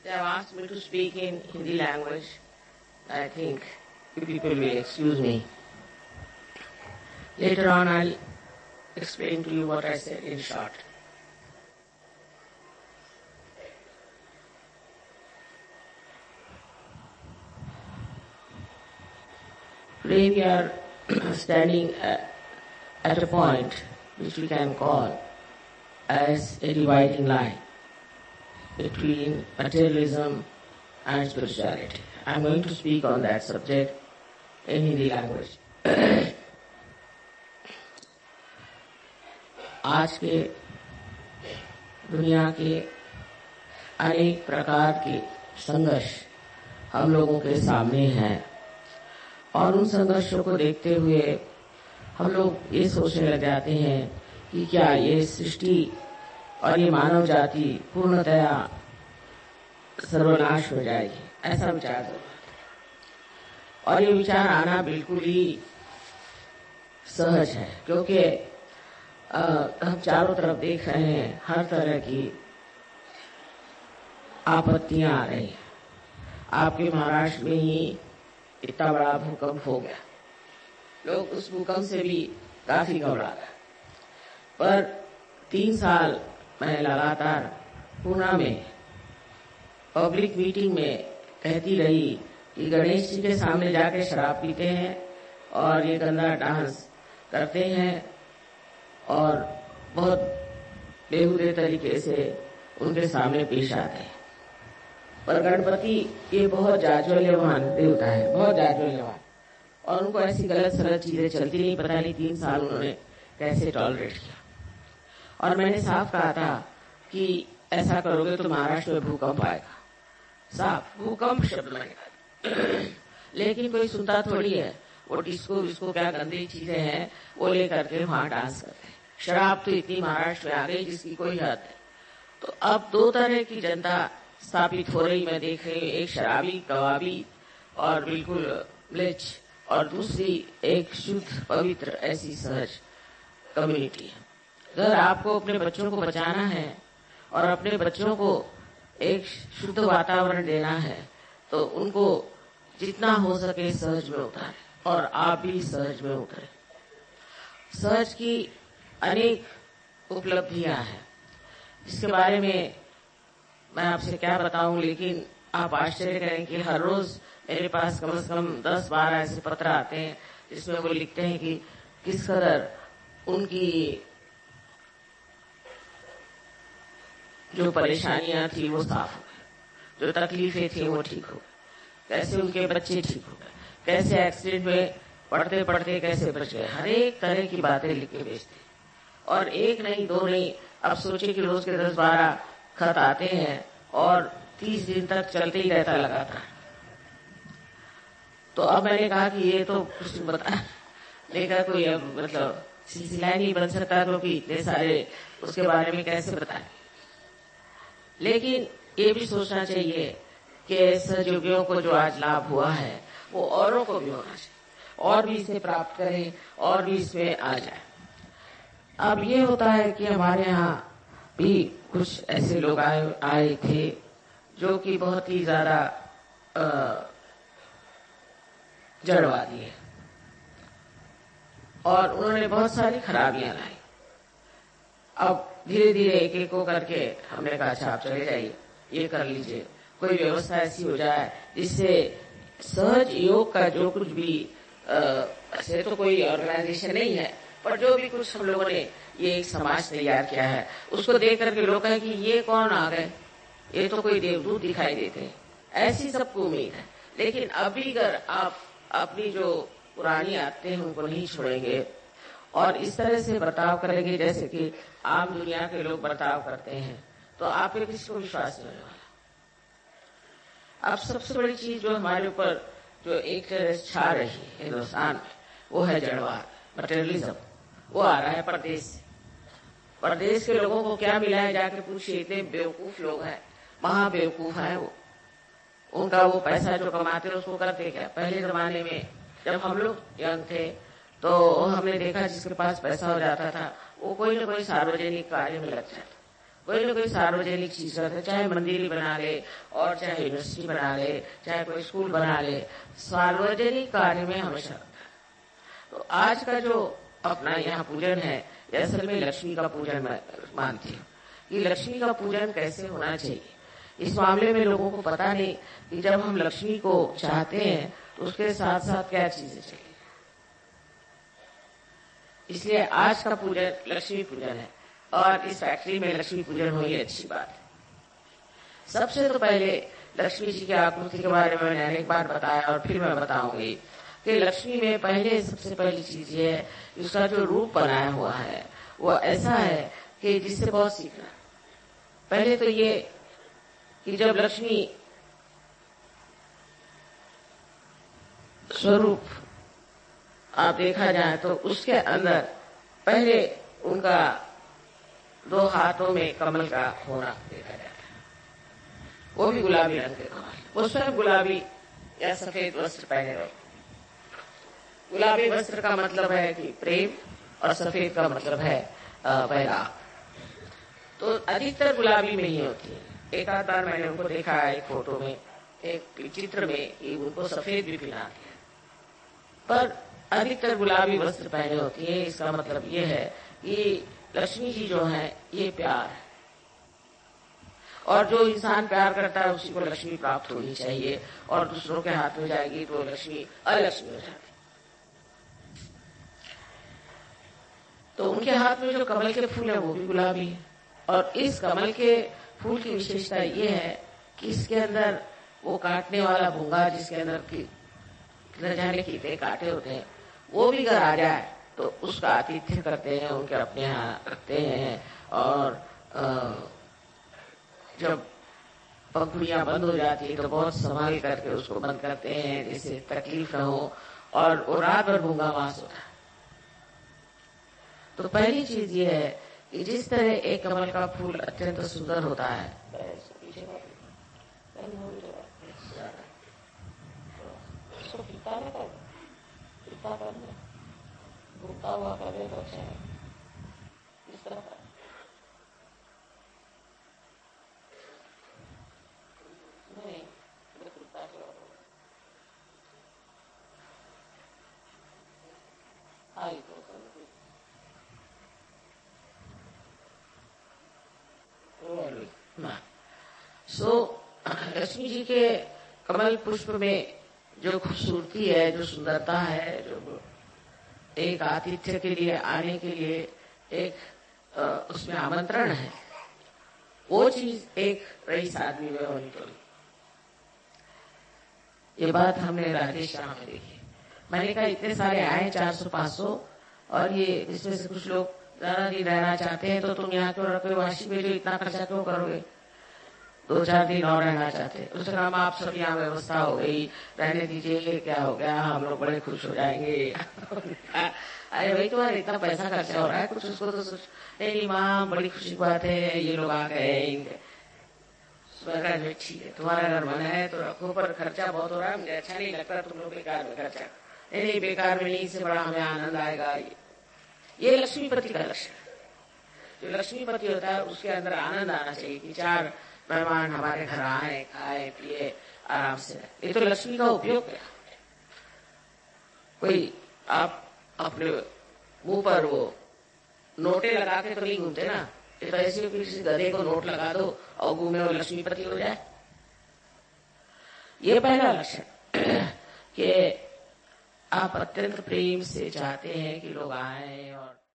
They have asked me to speak in Hindi language. I think you people will excuse me. Later on, I'll explain to you what I said in short. Today we are standing at a point which we can call as a dividing line between materialism and spirituality. I am going to speak on that subject in Hindi language. आज के दुनिया के अनेक प्रकार के संघर्ष हम लोगों के सामने हैं और उन संघर्षों को देखते हुए हम लोग ये सोचने लग जाते हैं कि क्या ये सृष्टि और ये मानव जाति पूर्णतया सर्वनाश हो जाएगी, ऐसा विचार होता है। और ये विचार आना बिल्कुल ही सहज है, क्योंकि हम चारों तरफ देख रहे हैं हर तरह की आपत्तियां आ रही हैं। आपके महाराष्ट्र में ही इतना बड़ा भूकंप हो गया, लोग उस भूकंप से भी काफी घबरा गए। पर 3 साल मैं लगातार पूना में पब्लिक मीटिंग में कहती रही कि गणेश जी के सामने जाके शराब पीते हैं और ये गंदा डांस करते हैं और बहुत बेहुदे तरीके से उनके सामने पेश आते हैं। पर गणपति ये बहुत जाज्वल्यवान देवता है, बहुत जाज्वल्यवान, और उनको ऐसी गलत सलत चीजें चलती नहीं। पता नहीं 3 साल उन्होंने कैसे टॉलरेट किया। और मैंने साफ कहा था कि ऐसा करोगे तो महाराष्ट्र में भूकंप आएगा, साफ भूकंप शब्द मैंने। लेकिन कोई सुनता थोड़ी है। वो डिस्को विस्को क्या गंदी चीजें हैं वो लेकर के वहां डांस करते हैं। शराब तो इतनी महाराष्ट्र में आ गई जिसकी कोई हद है। तो अब 2 तरह की जनता स्थापित हो रही मैं देख रही हूँ, एक शराबी कबाबी और बिल्कुल म्लेच्छ, और दूसरी एक शुद्ध पवित्र ऐसी सहज कम्युनिटी है। अगर आपको अपने बच्चों को बचाना है और अपने बच्चों को एक शुद्ध वातावरण देना है तो उनको जितना हो सके सहज में उतारे, और आप भी सहज में उतरे। सहज की अनेक उपलब्धियां हैं जिसके बारे में मैं आपसे क्या बताऊं, लेकिन आप आश्चर्य करें कि हर रोज मेरे पास कम से कम 10-12 ऐसे पत्र आते हैं जिसमें वो लिखते हैं कि किस कदर उनकी जो परेशानियां थी वो साफ हो गई, जो तकलीफें थी वो ठीक हो गई, कैसे उनके बच्चे ठीक हो गए, कैसे एक्सीडेंट में पढ़ते पढ़ते कैसे बच गए। हर एक तरह की बातें लिख के भेजते, और एक नहीं 2 नहीं, अब सोचे कि रोज के 10-12 खत आते हैं और 30 दिन तक चलते ही रहता लगातार। तो अब मैंने कहा कि ये तो कुछ बता लेकर कोई अब मतलब सिलसिला नहीं बन सकता, क्योंकि इतने सारे उसके बारे में कैसे बताएं। लेकिन ये भी सोचना चाहिए कि सहयोगियों को जो आज लाभ हुआ है वो औरों को भी होना चाहिए, और भी इसे प्राप्त करें और भी इसमें आ जाए। अब ये होता है कि हमारे यहाँ भी कुछ ऐसे लोग आए थे जो कि बहुत ही ज्यादा जड़वादी है और उन्होंने बहुत सारी खराबियां लाई। अब धीरे धीरे एक एक को करके हमने कहा अच्छा आप चले जाइए, ये कर लीजिए, कोई व्यवस्था ऐसी हो जाए जिससे सहज योग का जो कुछ भी ऐसे तो कोई ऑर्गेनाइजेशन नहीं है, पर जो भी कुछ हम लोगों ने ये एक समाज तैयार किया है उसको देख करके लोग कहें कि ये कौन आ गए, ये तो कोई देवदूत दिखाई देते हैं, ऐसी सबको उम्मीद है। लेकिन अभी अगर आप अपनी जो पुरानी आदतें हैं उनको नहीं छोड़ेंगे और इस तरह से बर्ताव करेंगे जैसे कि आम दुनिया के लोग बर्ताव करते हैं, तो आप पे किसी को विश्वास नहीं होने वाला। अब सबसे बड़ी चीज जो हमारे ऊपर जो एक तरह छा रही है हिंदुस्तान में वो है जड़वाद, मटेरियलिज्म। वो आ रहा है परदेश से। परदेश के लोगों को क्या मिला है जाके पूछिए, इतने बेवकूफ लोग हैं, महा बेवकूफ है वो। उनका वो पैसा जो कमाते उसको करते क्या। पहले जमाने में जब हम लोग यंग थे तो हमने देखा जिसके पास पैसा हो जाता था वो कोई न कोई सार्वजनिक कार्य में लग जाता, कोई ना कोई सार्वजनिक चीज करते हैं, चाहे मंदिर ही बना ले और चाहे यूनिवर्सिटी बना ले, चाहे कोई स्कूल बना ले, सार्वजनिक कार्य में हमेशा रहता है। तो आज का जो अपना यहाँ पूजन है, ये असल में लक्ष्मी का पूजन मानती हूँ कि लक्ष्मी का पूजन कैसे होना चाहिए। इस मामले में लोगों को पता नहीं कि जब हम लक्ष्मी को चाहते हैं तो उसके साथ साथ क्या चीजें चाहिए। इसलिए आज का पूजन लक्ष्मी पूजन है और इस फैक्ट्री में लक्ष्मी पूजन हुई, अच्छी बात है। सबसे तो पहले लक्ष्मी जी की आकृति के बारे में मैंने अनेक बार बताया और फिर मैं बताऊंगी कि लक्ष्मी में पहले सबसे पहली चीज ये है कि उसका जो रूप बनाया हुआ है वो ऐसा है कि जिससे बहुत सीखना। पहले तो ये कि जब लक्ष्मी स्वरूप आप देखा जाए तो उसके अंदर पहले उनका 2 हाथों में कमल का होना देखा जाता है, वो भी गुलाबी रंग के कमल। वो स्वयं गुलाबी या सफेद वस्त्र पहने हुए। गुलाबी वस्त्र का मतलब है कि प्रेम और सफेद का मतलब है वैराग। तो अधिकतर गुलाबी में ही होती है। एक आध बार मैंने उनको देखा है एक फोटो में, एक चित्र में, कि उनको सफेद भी पहनाती है, पर अधिकतर गुलाबी वस्त्र पहने होती है। इसका मतलब ये है कि लक्ष्मी जी जो है ये प्यार है और जो इंसान प्यार करता है उसी को लक्ष्मी प्राप्त होनी चाहिए, और दूसरों के हाथ में जाएगी तो लक्ष्मी अलक्ष्मी हो जाती। तो उनके हाथ में जो कमल के फूल है वो भी गुलाबी है, और इस कमल के फूल की विशेषता ये है कि इसके अंदर वो काटने वाला भूंगा, जिसके अंदर की न जाने कितने कांटे होते हैं, वो भी अगर आ जाए तो उसका आतिथ्य करते हैं, उनके अपने यहाँ रखते हैं। और जब पंखुड़ियां बंद हो जाती है तो बहुत संभाल करके उसको बंद करते हैं जिससे तकलीफ न हो, और वो रात भर भूंगा वास होता है। तो पहली चीज ये है कि जिस तरह एक कमल का फूल अत्यंत सुंदर होता है, भूखा हुआ करे तो अच्छा है। इस तरह नहीं, सो लक्ष्मी जी के कमल पुष्प में जो खूबसूरती है, जो सुंदरता है, जो एक आतिथ्य के लिए आने के लिए एक उसमें आमंत्रण है, वो चीज एक रईस आदमी में होनी चाहिए। ये बात हमने राजेश शाह में देखी। मैंने कहा इतने सारे आए 400-500, और ये इसमें से कुछ लोग ज्यादा दिन रहना चाहते हैं तो तुम यहाँ क्यों रखोगे, वाशी में जो इतना खर्चा क्यों करोगे, 2-4 दिन और रहना चाहते। उसने कहा आप सब यहाँ व्यवस्था हो गई, रहने दीजिए, क्या हो गया, हम लोग बड़े खुश हो जाएंगे। अरे भाई तुम्हारा इतना पैसा खर्चा हो रहा है, कुछ उसको तो सोच। नहीं माँ, बड़ी खुशी की बात है, ये लोग आ गए। ठीक है, तुम्हारा अगर मन है तो रखो, पर खर्चा बहुत हो रहा है, मुझे अच्छा नहीं लगता तुम लोग बेकार में खर्चा। नहीं बेकार में नहीं, इससे बड़ा हमें आनंद आएगा। ये लक्ष्मीपति का लक्ष्य है। जो लक्ष्मीपति होता है उसके अंदर आनंद आना चाहिए कि 4 मेहमान हमारे घर आए, खाए पिए आराम से। ये तो लक्ष्मी का उपयोग है। कोई आप अपने मुंह पर वो नोटे लगा के तो नहीं घूमते ना, ये तो ऐसे किसी गधे को नोट लगा दो और घूमे और लक्ष्मीपति हो जाए। ये पहला लक्षण कि आप अत्यंत प्रेम से चाहते हैं कि लोग आए और